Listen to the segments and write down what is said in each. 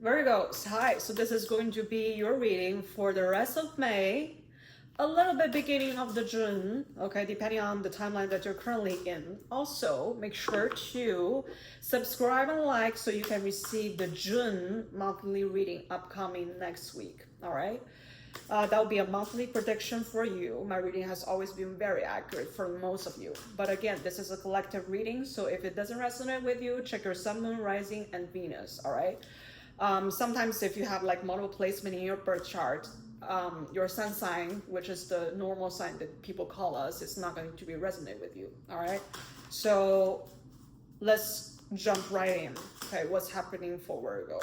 Virgos, hi. So this is going to be your reading for the rest of May, a little bit beginning of the June, okay, depending on the timeline that you're currently in. Also, make sure to subscribe and like so you can receive the June monthly reading upcoming next week, all right? That will be a monthly prediction for you. My reading has always been very accurate for most of you. But again, this is a collective reading, so if it doesn't resonate with you, check your sun, moon, rising, and Venus, all right? Sometimes if you have like multiple placement in your birth chart, your sun sign, which is the normal sign that people call us, it's not going to be resonate with you, all right? So let's jump right in. Okay, what's happening for Virgo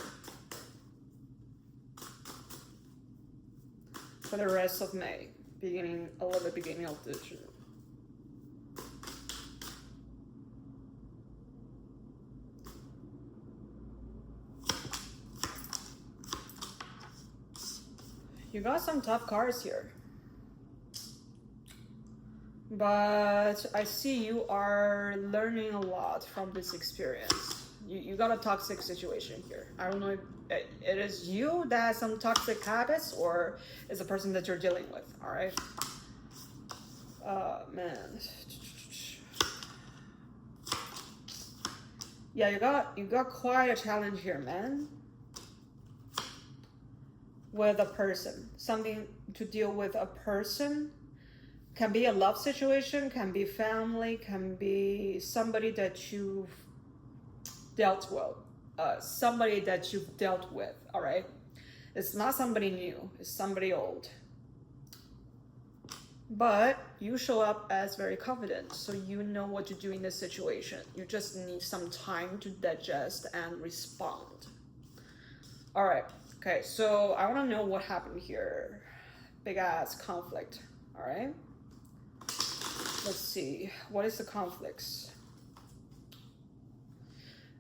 for the rest of May, beginning a little bit beginning of the June. You got some tough cards here, but I see you are learning a lot from this experience. You got a toxic situation here. I don't know if it is you that has some toxic habits or is the person that you're dealing with, all right? Man. Yeah, you got quite a challenge here, man. With a person, something to deal with a person. Can be a love situation, can be family, can be somebody that you've dealt with, somebody that you've dealt with, all right? It's not somebody new, it's somebody old. But you show up as very confident, so you know what to do in this situation. You just need some time to digest and respond. All right. Okay, so I want to know what happened here. Big ass conflict, all right? Let's see, what is the conflicts?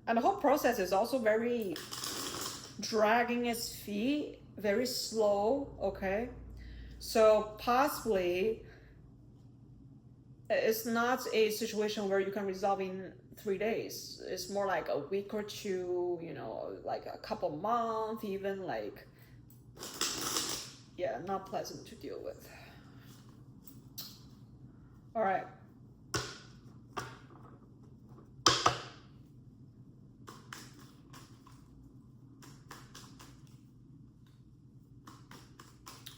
And the whole process is also very dragging its feet, very slow, okay? So possibly it's not a situation where you can resolve in 3 days. It's more like a week or two, you know, like a couple months, even like, yeah, not pleasant to deal with. All right.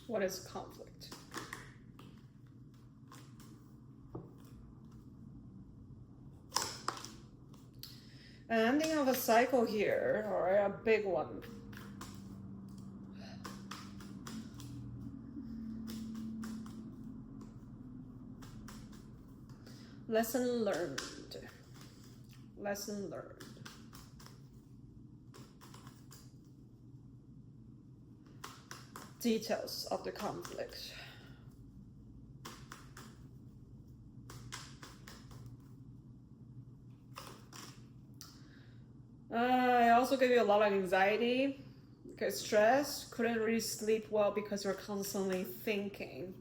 What is conflict? Ending of a cycle here, or a big one. Lesson learned. Lesson learned. Details of the conflict. I also gave you a lot of anxiety, okay, stress, couldn't really sleep well because you're constantly thinking.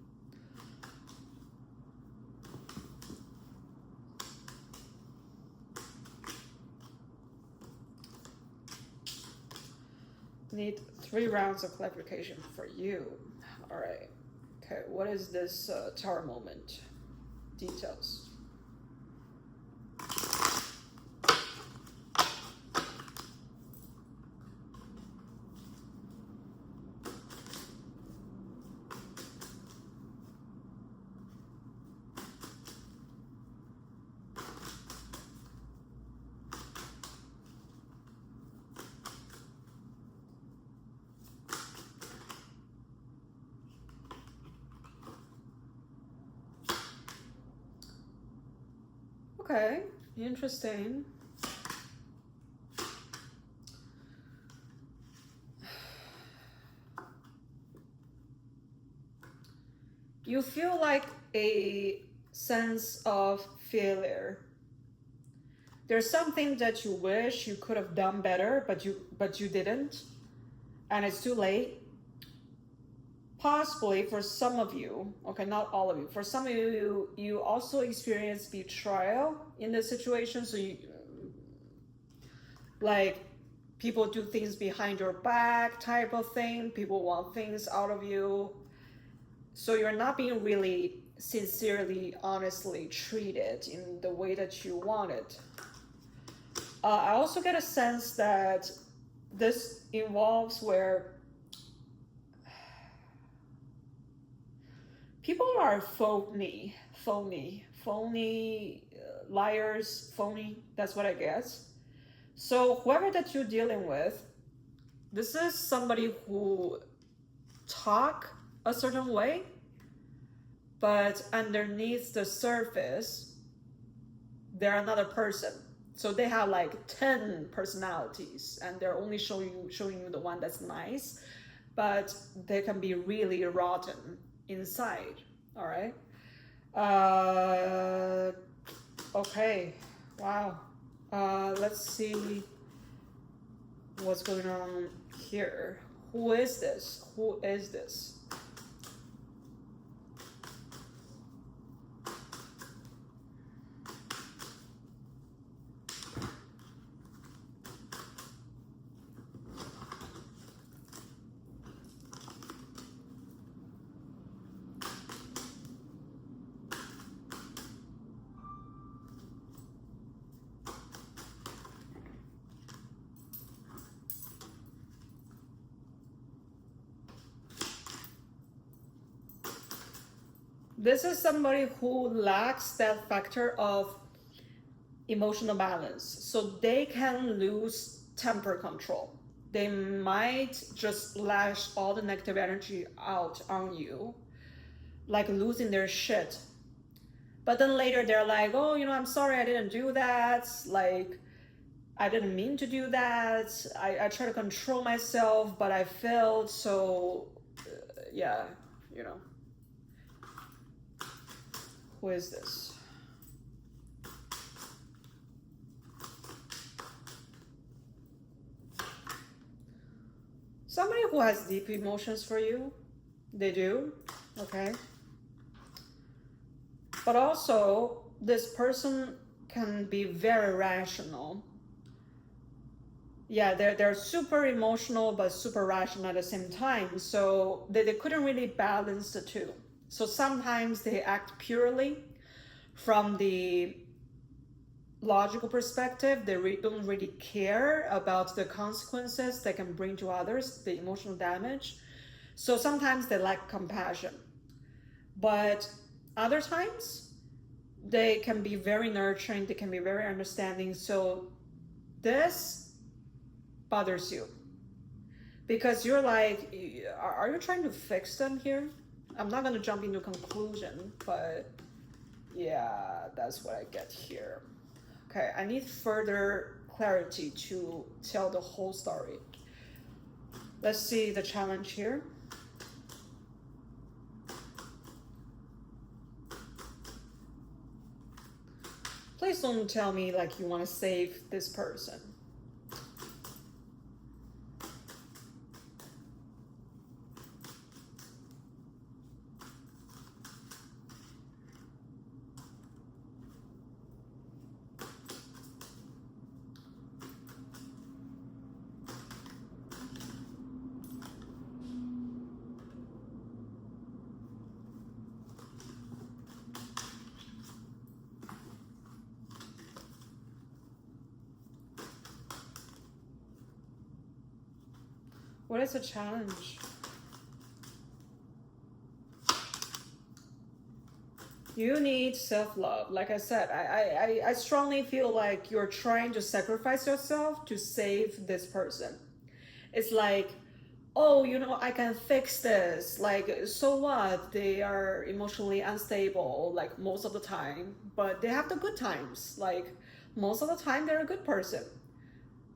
Need 3 rounds of clarification for you. All right. Okay, what is this tower moment? Details. Okay, interesting. You feel like a sense of failure. There's something that you wish you could have done better, but you didn't, and it's too late. Possibly for some of you, okay, not all of you, for some of you, you also experience betrayal in this situation. So you, like, people do things behind your back type of thing. People want things out of you. So you're not being really sincerely, honestly treated in the way that you want it. I also get a sense that this involves where people are phony, liars, phony, that's what I guess. So whoever that you're dealing with, this is somebody who talk a certain way, but underneath the surface, they're another person. So they have like 10 personalities and they're only showing you the one that's nice, but they can be really rotten inside. All right. Okay. Wow. Let's see what's going on here. Who is this? Who is this? This is somebody who lacks that factor of emotional balance. So they can lose temper control. They might just lash all the negative energy out on you, like losing their shit. But then later they're like, oh, you know, I'm sorry, I didn't do that. Like, I didn't mean to do that. I try to control myself, but I failed. So, yeah, you know. Who is this? Somebody who has deep emotions for you. They do, okay? But also, this person can be very rational. Yeah, they're super emotional, but super rational at the same time. So they couldn't really balance the two. So sometimes they act purely from the logical perspective. They don't really care about the consequences they can bring to others, the emotional damage. So sometimes they lack compassion. But other times, they can be very nurturing, they can be very understanding. So this bothers you because you're like, are you trying to fix them here? I'm not going to jump into conclusion, but yeah, that's what I get here. Okay, I need further clarity to tell the whole story. Let's see the challenge here. Please don't tell me like you want to save this person. What is the challenge? You need self-love. Like I said, I strongly feel like you're trying to sacrifice yourself to save this person. It's like, oh, you know, I can fix this. Like, so what? They are emotionally unstable, like most of the time, but they have the good times. Like, most of the time, they're a good person.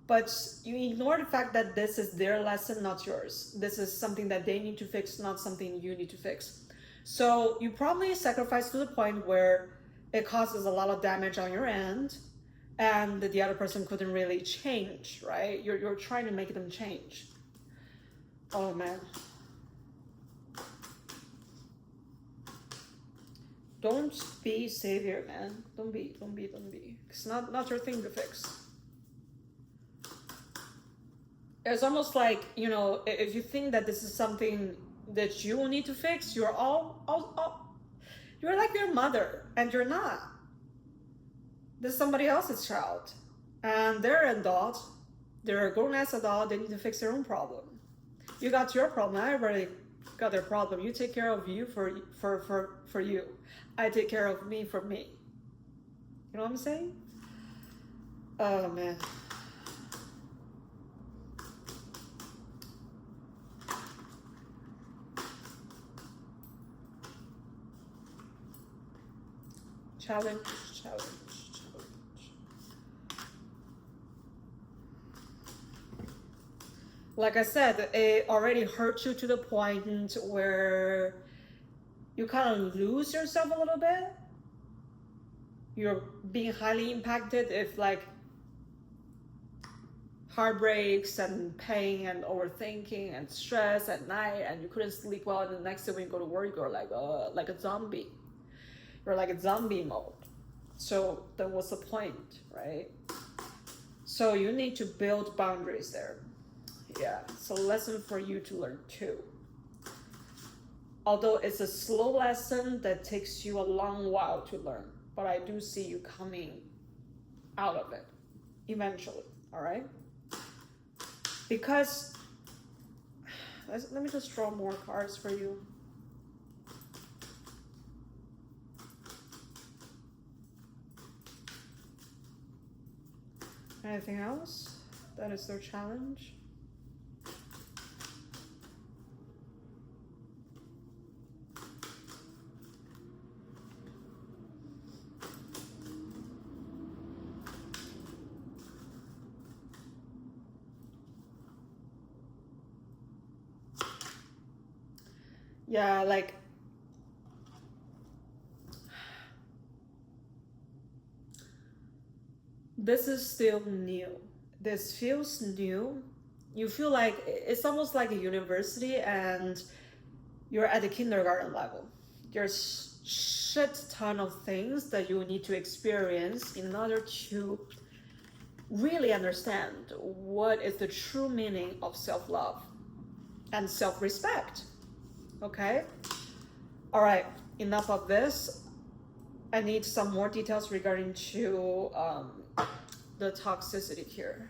But you ignore the fact that this is their lesson, not yours. This is something that they need to fix, not something you need to fix. So you probably sacrifice to the point where it causes a lot of damage on your end and the other person couldn't really change, right? You're trying to make them change. Oh man. Don't be savior, man. Don't be. It's not your thing to fix. it's almost like, you know, if you think that this is something that you will need to fix, you're you're like your mother, and you're not. This is somebody else's child, and they're an adult. They're a grown-ass adult. They need to fix their own problem. You got your problem. I already got their problem. You take care of you for you. I take care of me for me. You know what I'm saying? Oh man. Challenge. Like I said, it already hurt you to the point where you kind of lose yourself a little bit. You're being highly impacted if like heartbreaks and pain and overthinking and stress at night, and you couldn't sleep well, and the next day when you go to work, you're like a zombie. You're like a zombie mode. So then what's the point, right? So you need to build boundaries there. Yeah, it's a lesson for you to learn too. Although it's a slow lesson that takes you a long while to learn, but I do see you coming out of it eventually, all right? Because, let me just draw more cards for you. Anything else? That is their challenge. Yeah, like this is still new. This feels new. You feel like it's almost like a university and you're at the kindergarten level. There's shit ton of things that you need to experience in order to really understand what is the true meaning of self-love and self-respect. Okay? All right, enough of this. I need some more details regarding to the toxicity here.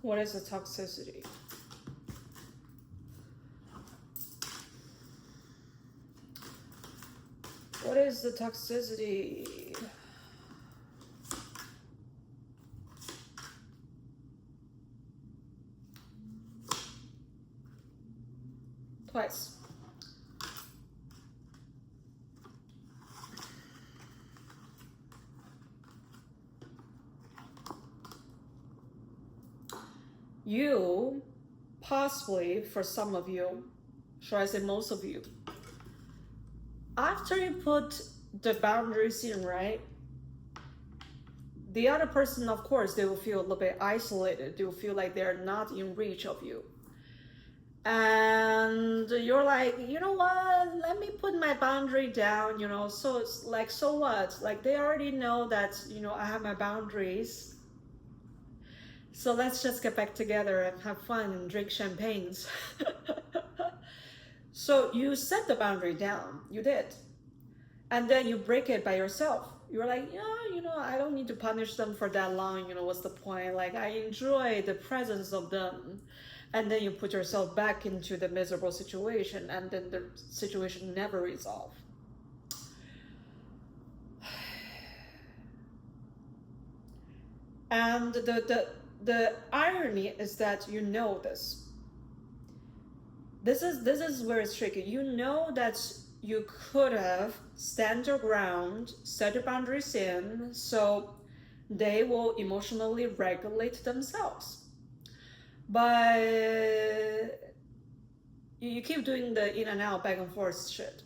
What is the toxicity? What is the toxicity? Twice. You, possibly for some of you, should I say most of you, after you put the boundaries in, right, the other person, of course, they will feel a little bit isolated. They will feel like they're not in reach of you. And you're like, you know what, let me put my boundary down, you know, so it's like, so what? Like, they already know that, you know, I have my boundaries. So let's just get back together and have fun and drink champagnes. So you set the boundary down, you did. And then you break it by yourself. You're like, yeah, you know, I don't need to punish them for that long, you know, what's the point? Like, I enjoy the presence of them. And then you put yourself back into the miserable situation, and then the situation never resolved. And the irony is that you know this. This is where it's tricky. You know that you could have stand your ground, set your boundaries in. So they will emotionally regulate themselves. But you keep doing the in and out, back and forth shit.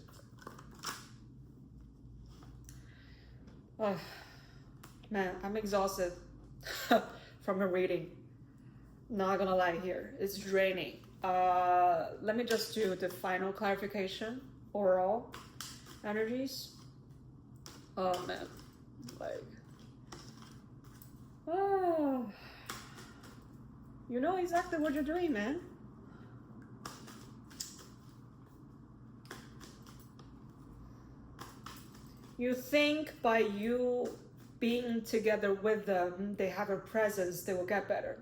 Oh, man, I'm exhausted from the reading. Not gonna lie here, it's draining. Let me just do the final clarification. Oral energies. Oh man, like, oh, you know exactly what you're doing, man. You think by you being together with them, they have a presence, they will get better.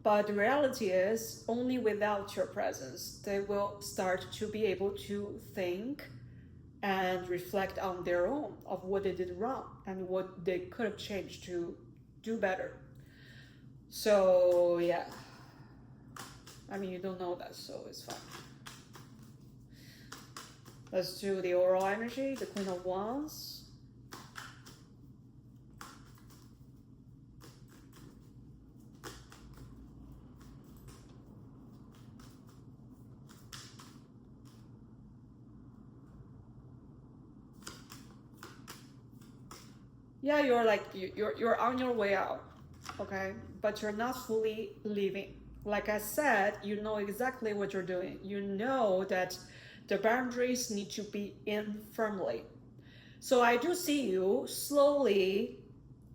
But the reality is, only without your presence, they will start to be able to think and reflect on their own of what they did wrong and what they could have changed to do better. So yeah, I mean, you don't know that, so it's fine. Let's do the oral energy, the Queen of Wands. Yeah, you're like, you're on your way out, okay? But you're not fully leaving. Like I said, you know exactly what you're doing. You know that the boundaries need to be in firmly. So I do see you slowly,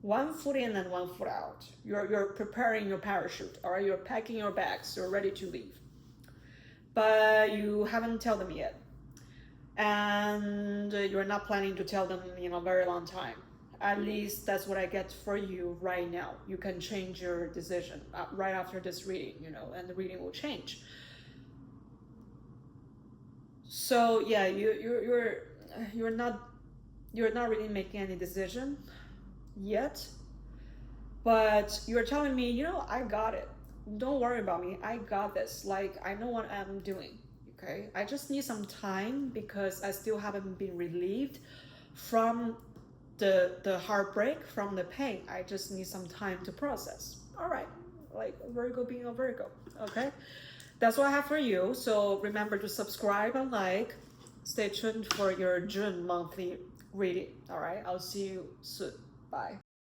one foot in and one foot out. You're preparing your parachute, all right? You're packing your bags, you're ready to leave. But you haven't told them yet. And you're not planning to tell them in a very long time. At least that's what I get for you right now. You can change your decision right after this reading, and the reading will change. So yeah, you're not really making any decision yet, but you're telling me, I got it. Don't worry about me. I got this. Like, I know what I'm doing. Okay, I just need some time because I still haven't been relieved from the heartbreak, from the pain. I just need some time to process. All right, like Virgo being a Virgo. Okay, that's what I have for you. So remember to subscribe and like. Stay tuned for your June monthly reading. All right, I'll see you soon. Bye.